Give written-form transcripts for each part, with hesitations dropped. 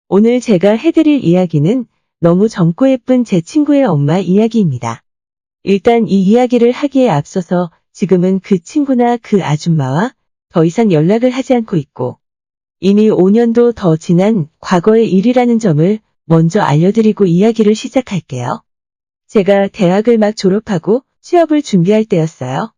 오늘 제가 해드릴 이야기는 너무 젊고 예쁜 제 친구의 엄마 이야기입니다. 일단 이 이야기를 하기에 앞서서 지금은 그 친구나 그 아줌마와 더 이상 연락을 하지 않고 있고 이미 5년도 더 지난 과거의 일이라는 점을 먼저 알려드리고 이야기를 시작할게요. 제가 대학을 막 졸업하고 취업을 준비할 때였어요.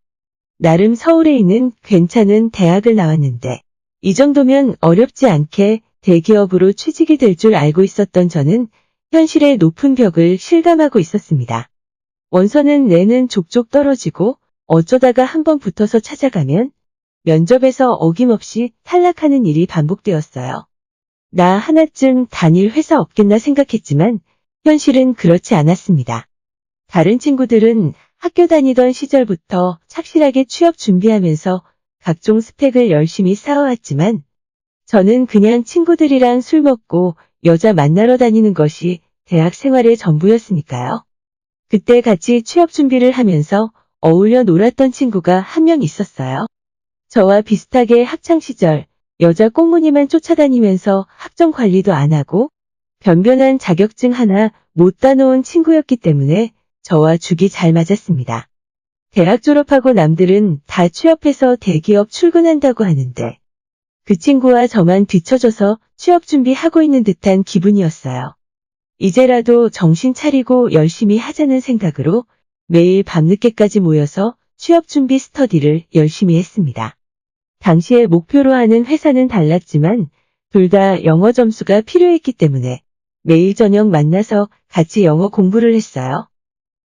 나름 서울에 있는 괜찮은 대학을 나왔는데 이 정도면 어렵지 않게 대기업으로 취직이 될 줄 알고 있었던 저는 현실의 높은 벽을 실감하고 있었습니다. 원서는 내는 족족 떨어지고 어쩌다가 한번 붙어서 찾아가면 면접에서 어김없이 탈락하는 일이 반복되었어요. 나 하나쯤 다닐 회사 없겠나 생각했지만 현실은 그렇지 않았습니다. 다른 친구들은 학교 다니던 시절부터 착실하게 취업 준비하면서 각종 스펙을 열심히 쌓아왔지만 저는 그냥 친구들이랑 술 먹고 여자 만나러 다니는 것이 대학 생활의 전부였으니까요. 그때 같이 취업 준비를 하면서 어울려 놀았던 친구가 한 명 있었어요. 저와 비슷하게 학창시절 여자 꽁무니만 쫓아다니면서 학점 관리도 안 하고 변변한 자격증 하나 못 따놓은 친구였기 때문에 저와 죽이 잘 맞았습니다. 대학 졸업하고 남들은 다 취업해서 대기업 출근한다고 하는데 그 친구와 저만 뒤처져서 취업 준비하고 있는 듯한 기분이었어요. 이제라도 정신 차리고 열심히 하자는 생각으로 매일 밤늦게까지 모여서 취업 준비 스터디를 열심히 했습니다. 당시에 목표로 하는 회사는 달랐지만 둘 다 영어 점수가 필요했기 때문에 매일 저녁 만나서 같이 영어 공부를 했어요.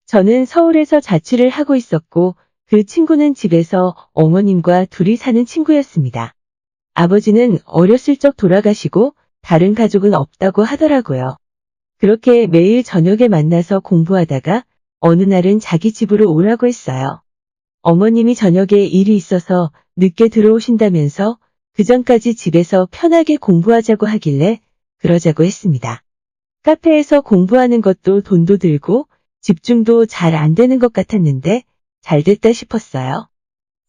저는 서울에서 자취를 하고 있었고 그 친구는 집에서 어머님과 둘이 사는 친구였습니다. 아버지는 어렸을 적 돌아가시고 다른 가족은 없다고 하더라고요. 그렇게 매일 저녁에 만나서 공부하다가 어느 날은 자기 집으로 오라고 했어요. 어머님이 저녁에 일이 있어서 늦게 들어오신다면서 그전까지 집에서 편하게 공부하자고 하길래 그러자고 했습니다. 카페에서 공부하는 것도 돈도 들고 집중도 잘 안 되는 것 같았는데 잘 됐다 싶었어요.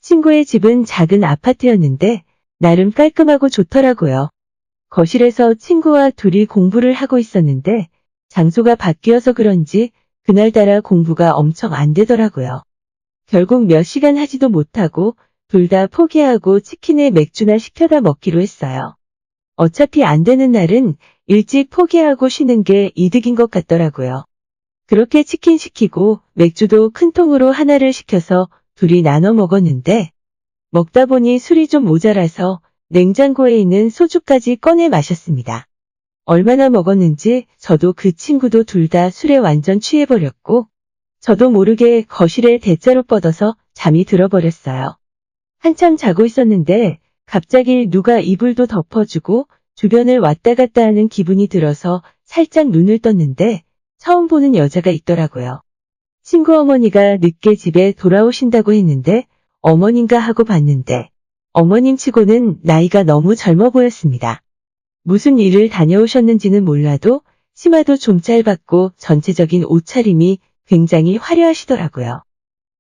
친구의 집은 작은 아파트였는데 나름 깔끔하고 좋더라고요. 거실에서 친구와 둘이 공부를 하고 있었는데 장소가 바뀌어서 그런지 그날따라 공부가 엄청 안 되더라고요. 결국 몇 시간 하지도 못하고 둘 다 포기하고 치킨에 맥주나 시켜다 먹기로 했어요. 어차피 안 되는 날은 일찍 포기하고 쉬는 게 이득인 것 같더라고요. 그렇게 치킨 시키고 맥주도 큰 통으로 하나를 시켜서 둘이 나눠 먹었는데 먹다 보니 술이 좀 모자라서 냉장고에 있는 소주까지 꺼내 마셨습니다. 얼마나 먹었는지 저도 그 친구도 둘 다 술에 완전 취해버렸고 저도 모르게 거실에 대자로 뻗어서 잠이 들어버렸어요. 한참 자고 있었는데 갑자기 누가 이불도 덮어주고 주변을 왔다 갔다 하는 기분이 들어서 살짝 눈을 떴는데 처음 보는 여자가 있더라고요. 친구 어머니가 늦게 집에 돌아오신다고 했는데 어머님가 하고 봤는데 어머님 치고는 나이가 너무 젊어 보였습니다. 무슨 일을 다녀오셨는지는 몰라도 치마도 좀 짧았고 전체적인 옷차림이 굉장히 화려하시더라고요.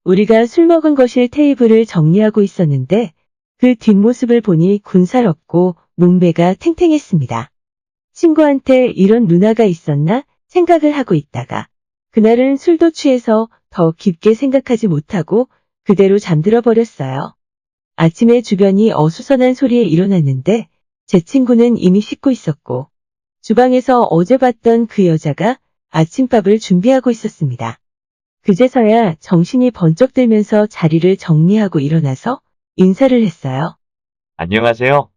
우리가 술 먹은 거실 테이블을 정리하고 있었는데 그 뒷모습을 보니 군살없고 몸매가 탱탱했습니다. 친구한테 이런 누나가 있었나 생각을 하고 있다가 그날은 술도 취해서 더 깊게 생각하지 못하고 그대로 잠들어 버렸어요. 아침에 주변이 어수선한 소리에 일어났는데 제 친구는 이미 씻고 있었고 주방에서 어제 봤던 그 여자가 아침밥을 준비하고 있었습니다. 그제서야 정신이 번쩍 들면서 자리를 정리하고 일어나서 인사를 했어요. 안녕하세요.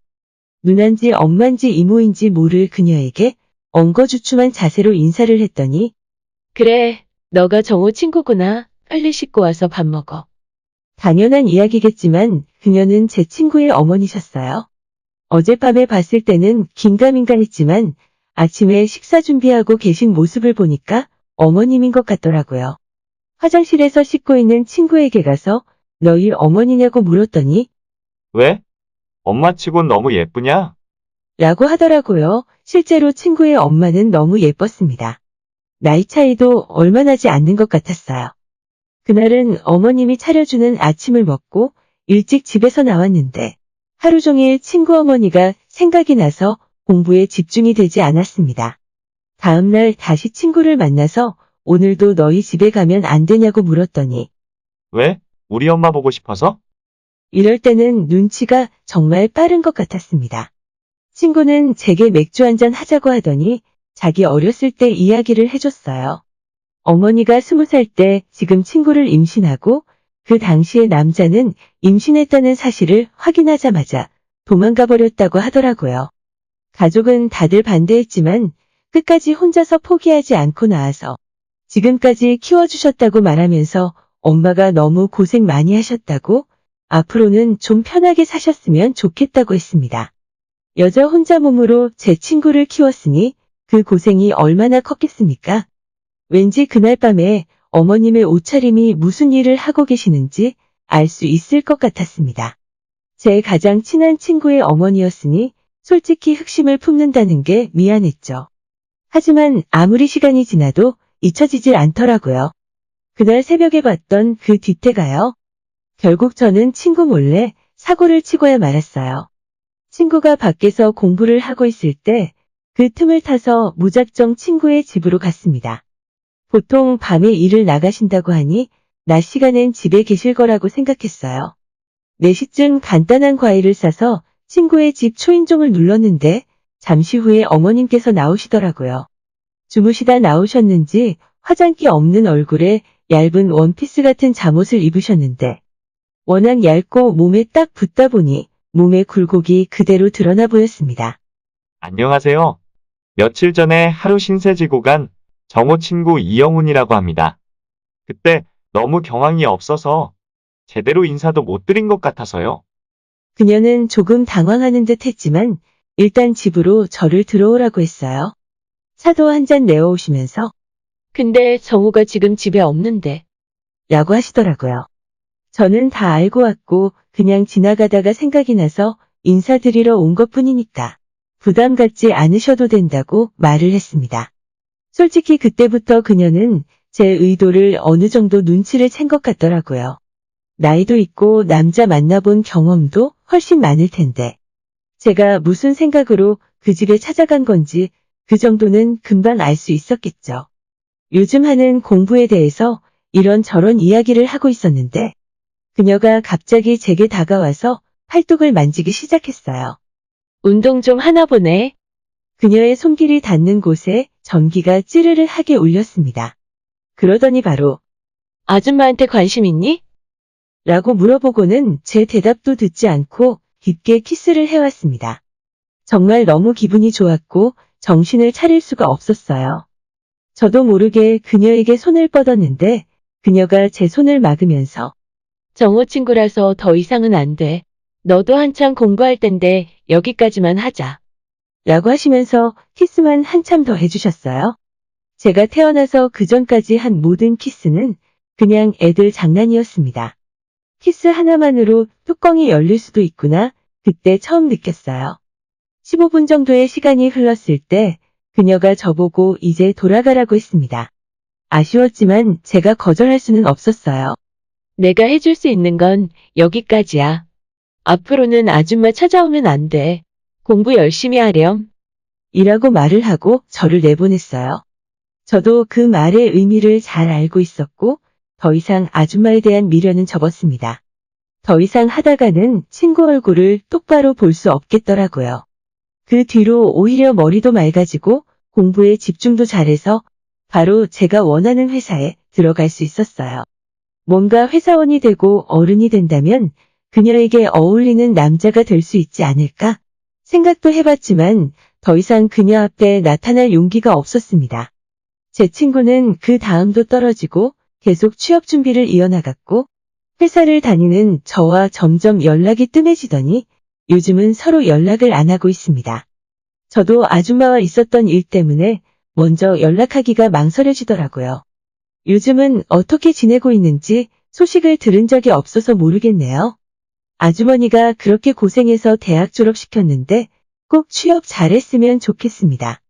누난지 엄만지 이모인지 모를 그녀에게 엉거주춤한 자세로 인사를 했더니 그래, 너가 정호 친구구나. 빨리 씻고 와서 밥 먹어. 당연한 이야기겠지만 그녀는 제 친구의 어머니셨어요. 어젯밤에 봤을 때는 긴가민가 했지만 아침에 식사 준비하고 계신 모습을 보니까 어머님인 것 같더라고요. 화장실에서 씻고 있는 친구에게 가서 너희 어머니냐고 물었더니 왜? 엄마 치곤 너무 예쁘냐? 라고 하더라고요. 실제로 친구의 엄마는 너무 예뻤습니다. 나이 차이도 얼마 나지 않는 것 같았어요. 그날은 어머님이 차려주는 아침을 먹고 일찍 집에서 나왔는데 하루 종일 친구 어머니가 생각이 나서 공부에 집중이 되지 않았습니다. 다음날 다시 친구를 만나서 오늘도 너희 집에 가면 안 되냐고 물었더니 왜? 우리 엄마 보고 싶어서? 이럴 때는 눈치가 정말 빠른 것 같았습니다. 친구는 제게 맥주 한잔 하자고 하더니 자기 어렸을 때 이야기를 해줬어요. 어머니가 20살 때 지금 친구를 임신하고 그 당시에 남자는 임신했다는 사실을 확인하자마자 도망가 버렸다고 하더라고요. 가족은 다들 반대했지만 끝까지 혼자서 포기하지 않고 나와서 지금까지 키워주셨다고 말하면서 엄마가 너무 고생 많이 하셨다고 앞으로는 좀 편하게 사셨으면 좋겠다고 했습니다. 여자 혼자 몸으로 제 친구를 키웠으니 그 고생이 얼마나 컸겠습니까? 왠지 그날 밤에 어머님의 옷차림이 무슨 일을 하고 계시는지 알 수 있을 것 같았습니다. 제 가장 친한 친구의 어머니였으니 솔직히 흑심을 품는다는 게 미안했죠. 하지만 아무리 시간이 지나도 잊혀지질 않더라고요. 그날 새벽에 봤던 그 뒤태가요. 결국 저는 친구 몰래 사고를 치고야 말았어요. 친구가 밖에서 공부를 하고 있을 때 그 틈을 타서 무작정 친구의 집으로 갔습니다. 보통 밤에 일을 나가신다고 하니 낮 시간엔 집에 계실 거라고 생각했어요. 4시쯤 간단한 과일을 싸서 친구의 집 초인종을 눌렀는데 잠시 후에 어머님께서 나오시더라고요. 주무시다 나오셨는지 화장기 없는 얼굴에 얇은 원피스 같은 잠옷을 입으셨는데 워낙 얇고 몸에 딱 붙다 보니 몸의 굴곡이 그대로 드러나 보였습니다. 안녕하세요. 며칠 전에 하루 신세 지고 간 정호 친구 이영훈이라고 합니다. 그때 너무 경황이 없어서 제대로 인사도 못 드린 것 같아서요. 그녀는 조금 당황하는 듯 했지만 일단 집으로 저를 들어오라고 했어요. 차도 한 잔 내어오시면서 근데 정우가 지금 집에 없는데 라고 하시더라고요. 저는 다 알고 왔고 그냥 지나가다가 생각이 나서 인사드리러 온 것뿐이니까 부담 갖지 않으셔도 된다고 말을 했습니다. 솔직히 그때부터 그녀는 제 의도를 어느 정도 눈치를 챈 것 같더라고요. 나이도 있고 남자 만나본 경험도 훨씬 많을 텐데 제가 무슨 생각으로 그 집에 찾아간 건지 그 정도는 금방 알 수 있었겠죠. 요즘 하는 공부에 대해서 이런저런 이야기를 하고 있었는데 그녀가 갑자기 제게 다가와서 팔뚝을 만지기 시작했어요. 운동 좀 하나 보네. 그녀의 손길이 닿는 곳에 전기가 찌르르하게 울렸습니다. 그러더니 바로 아줌마한테 관심 있니? 라고 물어보고는 제 대답도 듣지 않고 깊게 키스를 해왔습니다. 정말 너무 기분이 좋았고 정신을 차릴 수가 없었어요. 저도 모르게 그녀에게 손을 뻗었는데 그녀가 제 손을 막으면서 정호 친구라서 더 이상은 안 돼. 너도 한창 공부할 땐데 여기까지만 하자. 라고 하시면서 키스만 한참 더 해주셨어요. 제가 태어나서 그 전까지 한 모든 키스는 그냥 애들 장난이었습니다. 키스 하나만으로 뚜껑이 열릴 수도 있구나 그때 처음 느꼈어요. 15분 정도의 시간이 흘렀을 때 그녀가 저보고 이제 돌아가라고 했습니다. 아쉬웠지만 제가 거절할 수는 없었어요. 내가 해줄 수 있는 건 여기까지야. 앞으로는 아줌마 찾아오면 안 돼. 공부 열심히 하렴. 이라고 말을 하고 저를 내보냈어요. 저도 그 말의 의미를 잘 알고 있었고 더 이상 아줌마에 대한 미련은 접었습니다. 더 이상 하다가는 친구 얼굴을 똑바로 볼 수 없겠더라고요. 그 뒤로 오히려 머리도 맑아지고 공부에 집중도 잘해서 바로 제가 원하는 회사에 들어갈 수 있었어요. 뭔가 회사원이 되고 어른이 된다면 그녀에게 어울리는 남자가 될 수 있지 않을까? 생각도 해봤지만 더 이상 그녀 앞에 나타날 용기가 없었습니다. 제 친구는 그 다음도 떨어지고 계속 취업 준비를 이어나갔고 회사를 다니는 저와 점점 연락이 뜸해지더니 요즘은 서로 연락을 안 하고 있습니다. 저도 아줌마와 있었던 일 때문에 먼저 연락하기가 망설여지더라고요. 요즘은 어떻게 지내고 있는지 소식을 들은 적이 없어서 모르겠네요. 아주머니가 그렇게 고생해서 대학 졸업시켰는데 꼭 취업 잘했으면 좋겠습니다.